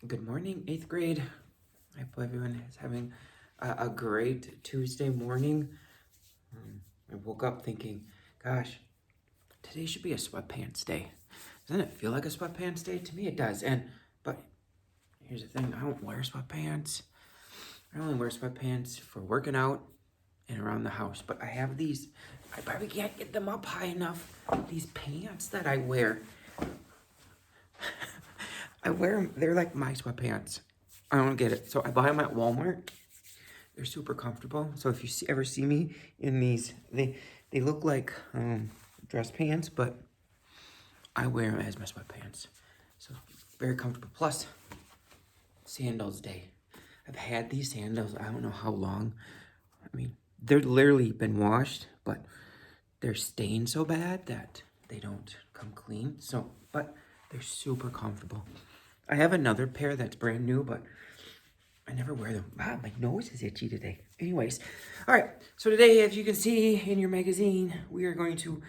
Good morning, 8th grade. I hope everyone is having a great Tuesday morning. I woke up thinking, gosh, today should be a sweatpants day. Doesn't it feel like a sweatpants day? To me, it does. But here's the thing, I don't wear sweatpants. I only wear sweatpants for working out and around the house. But I have these, I probably can't get them up high enough. These pants that I wear. I wear them, they're like my sweatpants. I don't get it. So I buy them at Walmart. They're super comfortable. So if you ever see me in these, they look like dress pants, but I wear them as my sweatpants. So very comfortable. Plus, sandals day. I've had these sandals, I don't know how long. I mean, they're literally been washed, but they're stained so bad that they don't come clean. So, but they're super comfortable. I have another pair that's brand new, but I never wear them. Wow, my nose is itchy today. Anyways, all right. So today, as you can see in your magazine, we are going to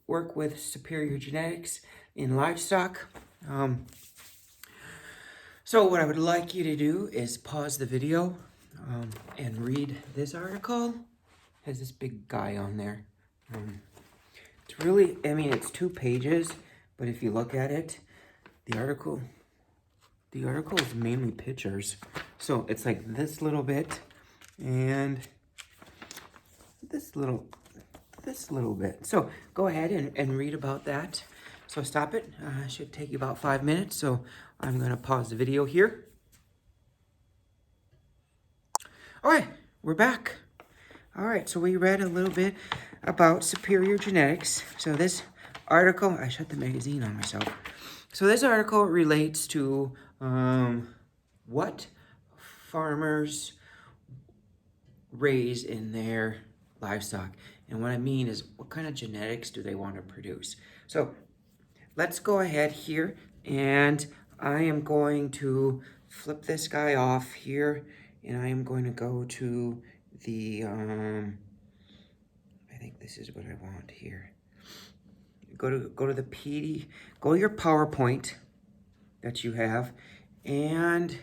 work with superior genetics in livestock. So what I would like you to do is pause the video and read this article. It has this big guy on there. It's really, I mean, it's 2 pages, but if you look at it, the article is mainly pictures. So it's like this little bit and this little bit. So go ahead and read about that. So stop it. It should take you about 5 minutes. So I'm going to pause the video here. All right, we're back. All right, so we read a little bit about superior genetics. So this article, I shut the magazine on myself. So this article relates to what farmers raise in their livestock. And what I mean is, what kind of genetics do they want to produce? So let's go ahead here, and I am going to flip this guy off here, and I am going to go to the, I think this is what I want here. Go to the PD, go to your PowerPoint that you have, and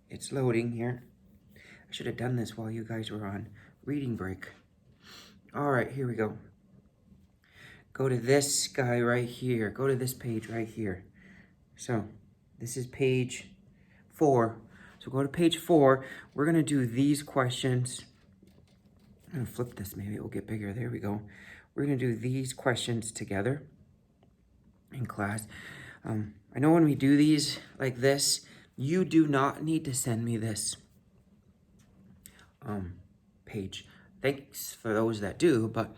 it's loading here. I should have done this while you guys were on reading break. All right, here we go. Go to this guy right here. Go to this page right here. So this is page 4. So go to page 4. We're going to do these questions. I'm going to flip this. Maybe it will get bigger. There we go. We're going to do these questions together in class. I know when we do these like this, you do not need to send me this page. Thanks for those that do, but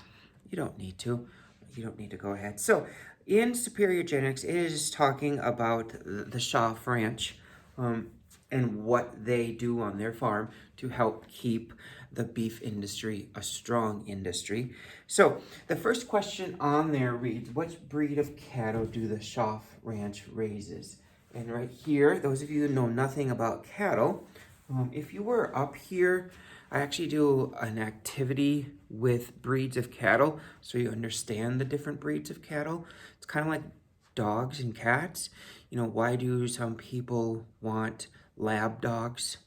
you don't need to. You don't need to go ahead. So in superior genetics, it is talking about the Schaff Ranch and what they do on their farm to help keep the beef industry a strong industry. So the first question on there reads, what breed of cattle do the Schaff Ranch raises? And right here, those of you who know nothing about cattle, if you were up here, I actually do an activity with breeds of cattle so you understand the different breeds of cattle. It's kind of like dogs and cats. You know, why do some people want lab dogs?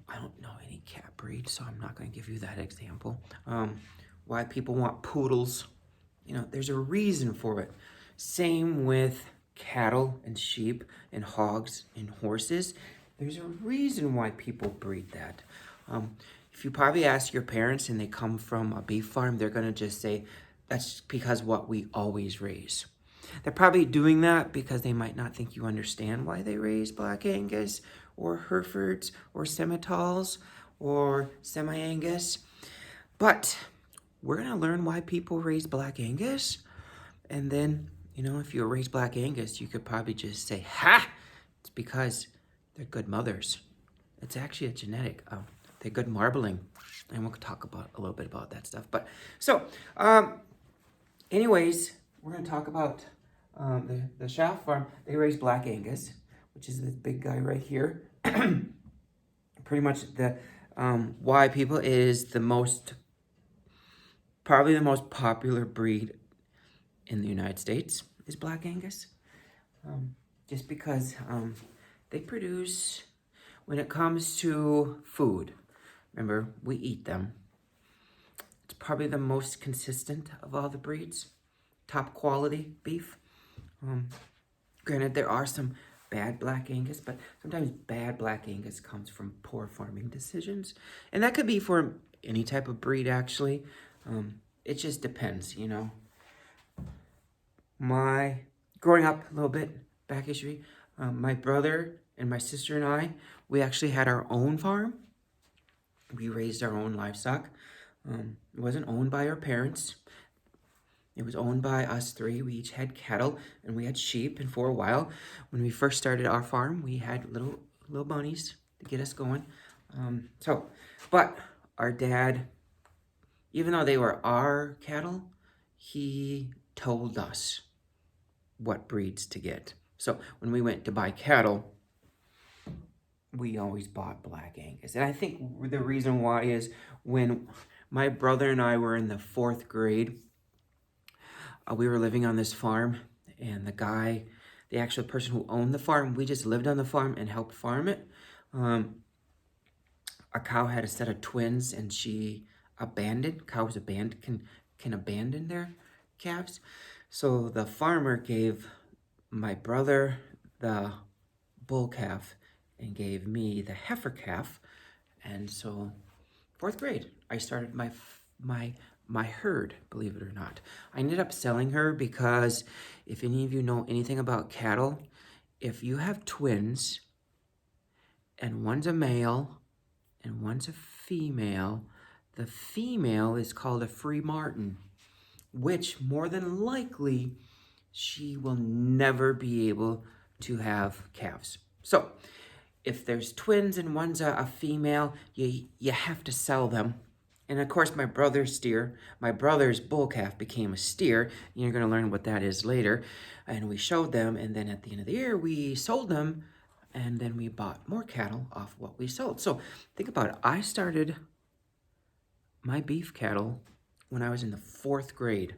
I don't know any cat breeds, so I'm not going to give you that example. Why people want poodles. You know, there's a reason for it. Same with cattle and sheep and hogs and horses. There's a reason why people breed that. If you probably ask your parents and they come from a beef farm, they're going to just say, that's because what we always raise. They're probably doing that because they might not think you understand why they raise Black Angus or Herefords or Simmentals or Semi-Angus. But we're going to learn why people raise Black Angus. And then, you know, if you raise Black Angus, you could probably just say, ha! It's because they're good mothers. It's actually a genetic. They're good marbling. And we'll talk about a little bit about that stuff. But so, anyways, we're going to talk about the Schaff farm. They raise Black Angus, which is this big guy right here. Pretty much the why people is probably the most popular breed in the United States is Black Angus. Just because they produce, when it comes to food, remember, we eat them. It's probably the most consistent of all the breeds. Top quality beef. Granted, there are some bad Black Angus, but sometimes bad Black Angus comes from poor farming decisions. And that could be for any type of breed, actually. It just depends, you know. Growing up a little bit, back history, my brother and my sister and I, we actually had our own farm. We raised our own livestock. It wasn't owned by our parents. It was owned by us three. We each had cattle and we had sheep. And for a while, when we first started our farm, we had little bunnies to get us going. But our dad, even though they were our cattle, he told us what breeds to get. So when we went to buy cattle, we always bought Black Angus. And I think the reason why is when my brother and I were in the 4th grade, we were living on this farm, and the actual person who owned the farm, we just lived on the farm and helped farm it. Our cow had a set of twins, and she abandoned. Cows can abandon their calves. So the farmer gave my brother the bull calf and gave me the heifer calf. And so 4th grade, I started my herd, believe it or not. I ended up selling her because if any of you know anything about cattle, if you have twins and one's a male and one's a female, the female is called a free martin, which more than likely she will never be able to have calves. So if there's twins and one's a female, you have to sell them. And of course, my brother's bull calf became a steer. You're going to learn what that is later. And we showed them, and then at the end of the year, we sold them, and then we bought more cattle off what we sold. So think about it. I started my beef cattle when I was in the 4th grade,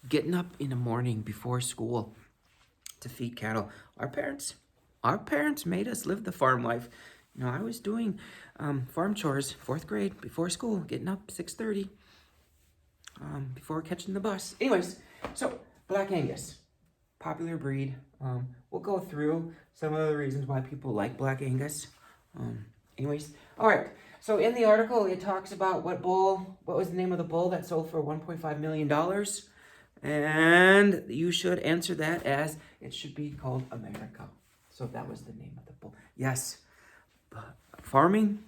getting up in the morning before school to feed cattle. Our parents made us live the farm life. You know, I was doing farm chores, 4th grade, before school, getting up 6:30, before catching the bus. Anyways, so Black Angus, popular breed. We'll go through some of the reasons why people like Black Angus. All right. So in the article, it talks about what was the name of the bull that sold for $1.5 million. And you should answer that as it should be called America. So that was the name of the bull. Yes. But farming,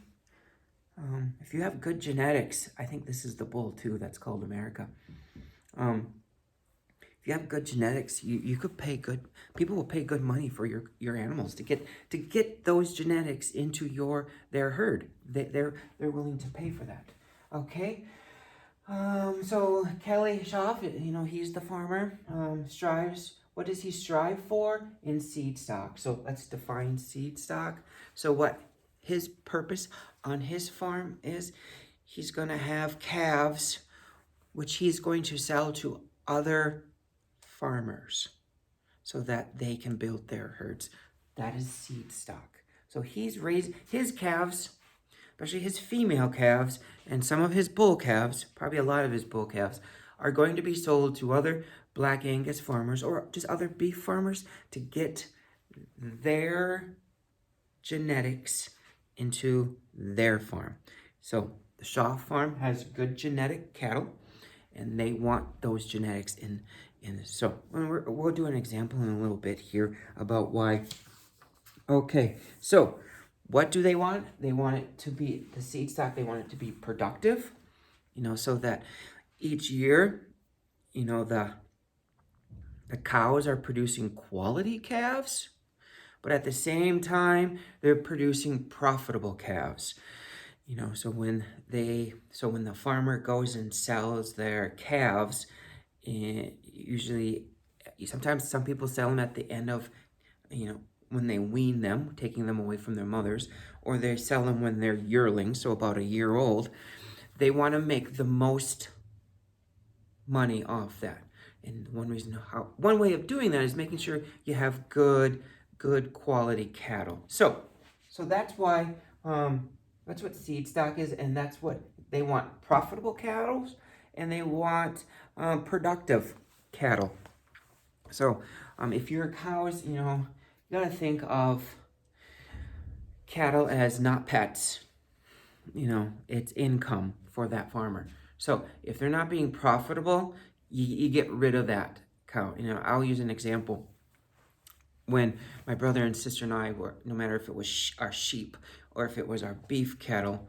if you have good genetics, I think this is the bull too that's called America. If you have good genetics, you could pay people will pay good money for your animals to get those genetics into their herd. They're willing to pay for that. Okay. So Kelly Schaaf, you know, he's the farmer, strives. What does he strive for? In seed stock. So let's define seed stock. So what his purpose on his farm is, he's going to have calves, which he's going to sell to other farmers so that they can build their herds. That is seed stock. So he's raised his calves, especially his female calves, and some of his bull calves, probably a lot of his bull calves, are going to be sold to other Black Angus farmers or just other beef farmers to get their genetics into their farm. So the Schaaf farm has good genetic cattle, and they want those genetics in. So we'll do an example in a little bit here about why. Okay, so what do they want? They want it to be, the seed stock, they want it to be productive, you know, so that each year, you know, the cows are producing quality calves, but at the same time, they're producing profitable calves. You know, so when the farmer goes and sells their calves, usually, sometimes some people sell them at the end of, you know, when they wean them, taking them away from their mothers, or they sell them when they're yearlings, so about a year old. They want to make the most money off that. And one way of doing that is making sure you have good good quality cattle. So that's why, that's what seed stock is, and that's what they want: profitable cattle, and they want productive cattle. So if your cows, you gotta think of cattle as not pets. It's income for that farmer. So if they're not being profitable, you get rid of that cow. I'll use an example. When my brother and sister and I were, no matter if it was our sheep or if it was our beef cattle,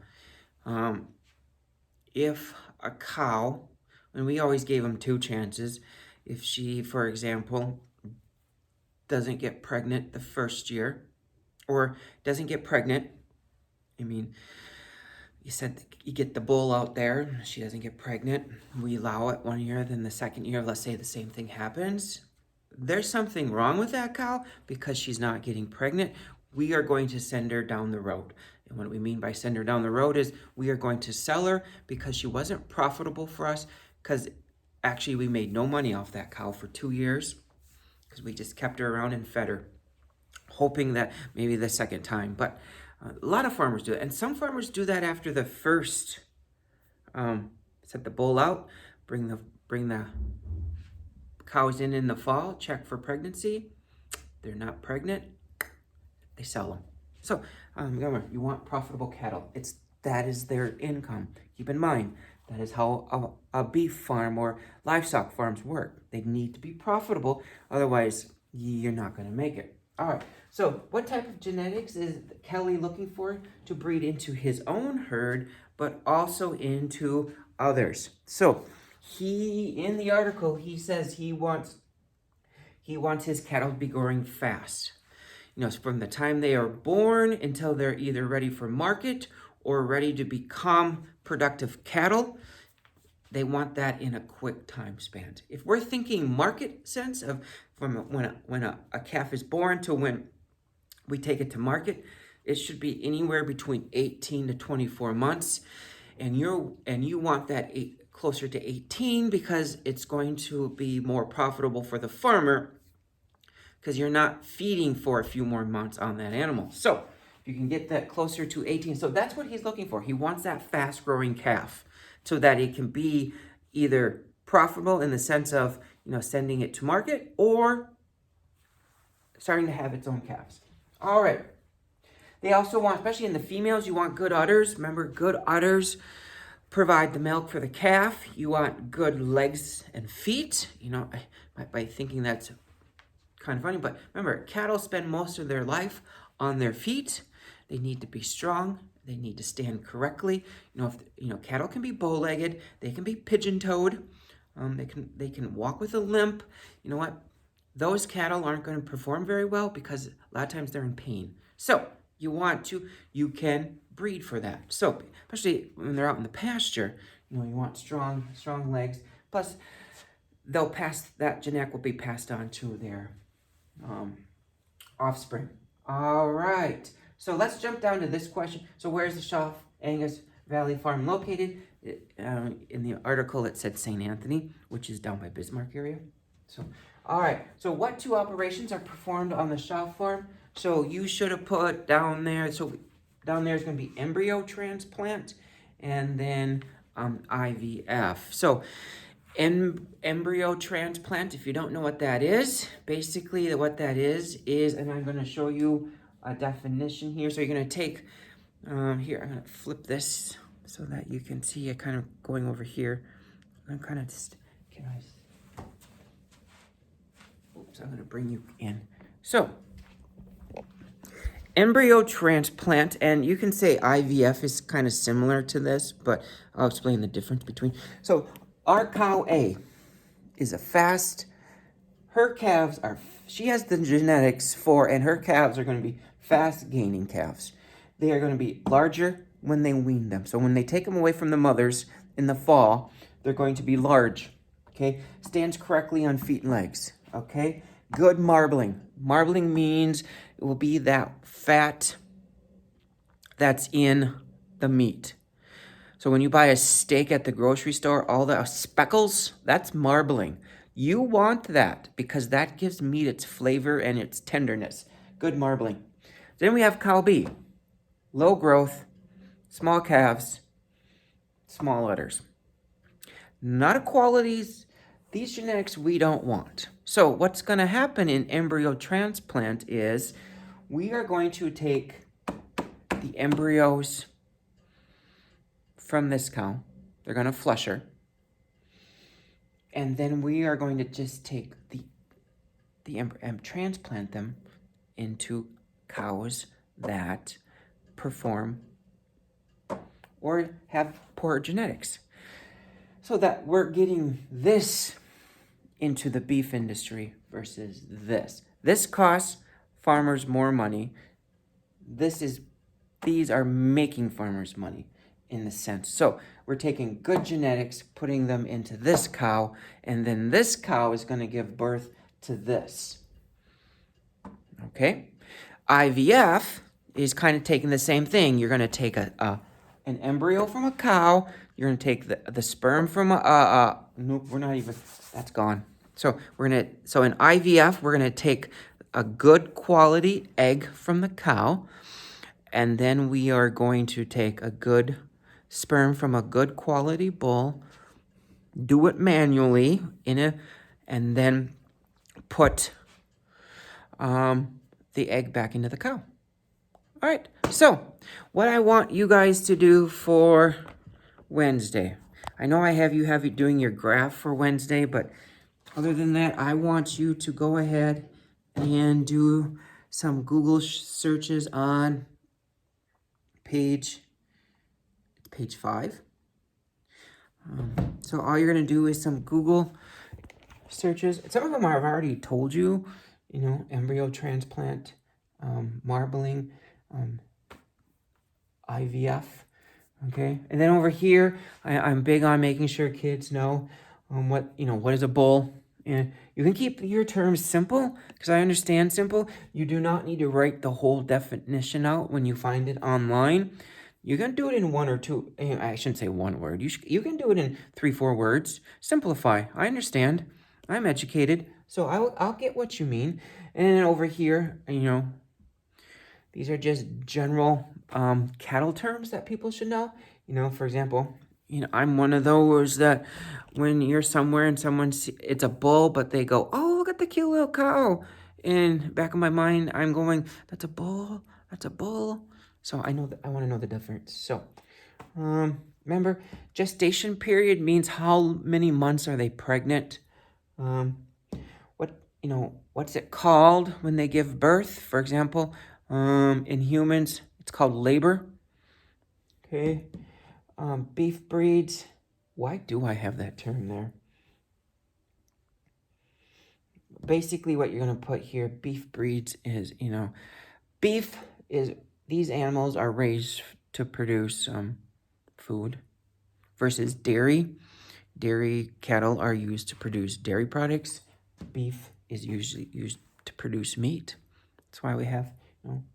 if a cow, and we always gave them 2 chances, if she, for example, doesn't get pregnant the first year, or doesn't get pregnant, you said you get the bull out there, she doesn't get pregnant, we allow it 1 year, then the second year, let's say the same thing happens, there's something wrong with that cow because she's not getting pregnant. We are going to send her down the road. And what we mean by send her down the road is we are going to sell her because she wasn't profitable for us, because actually we made no money off that cow for 2 years because we just kept her around and fed her, hoping that maybe the second time. But a lot of farmers do it. And some farmers do that after the first, set the bull out, bring the cows in the fall, check for pregnancy. They're not pregnant, they sell them. So remember, you want profitable cattle. That is their income. Keep in mind, that is how a beef farm or livestock farms work. They need to be profitable, otherwise you're not going to make it. All right, so what type of genetics is Kelly looking for to breed into his own herd, but also into others? So in the article, he says he wants his cattle to be growing fast. From the time they are born until they're either ready for market or ready to become productive cattle. They want that in a quick time span. If we're thinking market sense of from when a calf is born to when we take it to market, it should be anywhere between 18 to 24 months. And you want that closer to 18 because it's going to be more profitable for the farmer, because you're not feeding for a few more months on that animal. So if you can get that closer to 18, so that's what he's looking for. He wants that fast-growing calf so that it can be either profitable in the sense of, sending it to market or starting to have its own calves. All right. They also want, especially in the females, you want good udders. Remember, good udders provide the milk for the calf. You want good legs and feet. By thinking that's kind of funny, but remember, cattle spend most of their life on their feet. They need to be strong. They need to stand correctly. Cattle can be bow-legged. They can be pigeon-toed. They can walk with a limp. You know what? Those cattle aren't going to perform very well because a lot of times they're in pain. So you can breed for that. So especially when they're out in the pasture, you want strong legs. Plus, that genetic will be passed on to their offspring. All right. So let's jump down to this question. So where's the Shaw Angus Valley Farm located? In the article, it said St. Anthony, which is down by Bismarck area. So, all right. So what 2 operations are performed on the Shaw Farm? So you should have put down there. So down there is going to be embryo transplant and then IVF. So embryo transplant, if you don't know what that is, basically what that is, and I'm going to show you a definition here. So you're going to take, here, I'm going to flip this so that you can see it kind of going over here. I'm kind of just, I'm going to bring you in. So, embryo transplant, and you can say IVF is kind of similar to this, but I'll explain the difference between. So, our cow A is she has the genetics for, and her calves are going to be fast gaining calves. They are going to be larger when they wean them. So when they take them away from the mothers in the fall, they're going to be large, okay? Stands correctly on feet and legs, okay? Good marbling. Marbling means it will be that fat that's in the meat. So when you buy a steak at the grocery store, all the speckles, that's marbling. You want that because that gives meat its flavor and its tenderness. good marbling. Then we have cow B, low growth, small calves, small udders. Not a qualities, these genetics we don't want. So what's going to happen in embryo transplant is we are going to take the embryos from this cow. They're going to flush her. And then we are going to just take the and transplant them into cows that perform or have poor genetics. So that we're getting this into the beef industry versus this. This costs farmers more money. These are making farmers money in the sense. So we're taking good genetics, putting them into this cow, and then this cow is going to give birth to this. Okay? IVF is kind of taking the same thing. You're going to take an embryo from a cow. You're going to take the sperm from nope, we're not even, that's gone. So in IVF, we're going to take a good quality egg from the cow, and then we are going to take a good sperm from a good quality bull, do it manually and then put the egg back into the cow. All right, so what I want you guys to do for Wednesday, I know I have you doing your graph for Wednesday, but other than that, I want you to go ahead and do some Google searches on page 5. So all you're going to do is some Google searches. Some of them I've already told you, embryo transplant, marbling, IVF, okay? And then over here, I'm big on making sure kids know what is a bull. And you can keep your terms simple, because I understand simple. You do not need to write the whole definition out when you find it online. You can do it in one or two. I shouldn't say one word. You can do it in 3-4 words. Simplify. I understand. I'm educated, so I'll get what you mean. And then over here, these are just general cattle terms that people should know. For example, I'm one of those that when you're somewhere and it's a bull, but they go, "Oh, look at the cute little cow." In back of my mind, I'm going, "That's a bull. That's a bull." So I know that I want to know the difference. So, remember, gestation period means how many months are they pregnant. What's it called when they give birth? For example, in humans, it's called labor. Okay. Beef breeds. Why do I have that term there? Basically, what you're going to put here, beef breeds is, beef is, these animals are raised to produce food versus dairy. Dairy cattle are used to produce dairy products. Beef is usually used to produce meat. That's why we have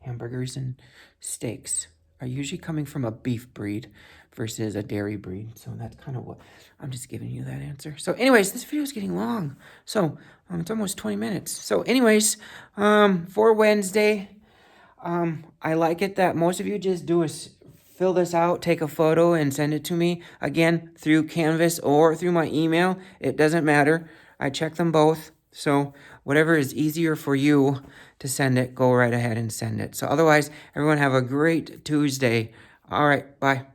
hamburgers and steaks are usually coming from a beef breed versus a dairy breed. So that's kind of what I'm just giving you that answer. So anyways, this video is getting long. So it's almost 20 minutes. So anyways, for Wednesday, I like it that most of you just fill this out, take a photo, and send it to me. Again, through Canvas or through my email. It doesn't matter. I check them both. So whatever is easier for you to send it, go right ahead and send it. So otherwise, everyone have a great Tuesday. All right, bye.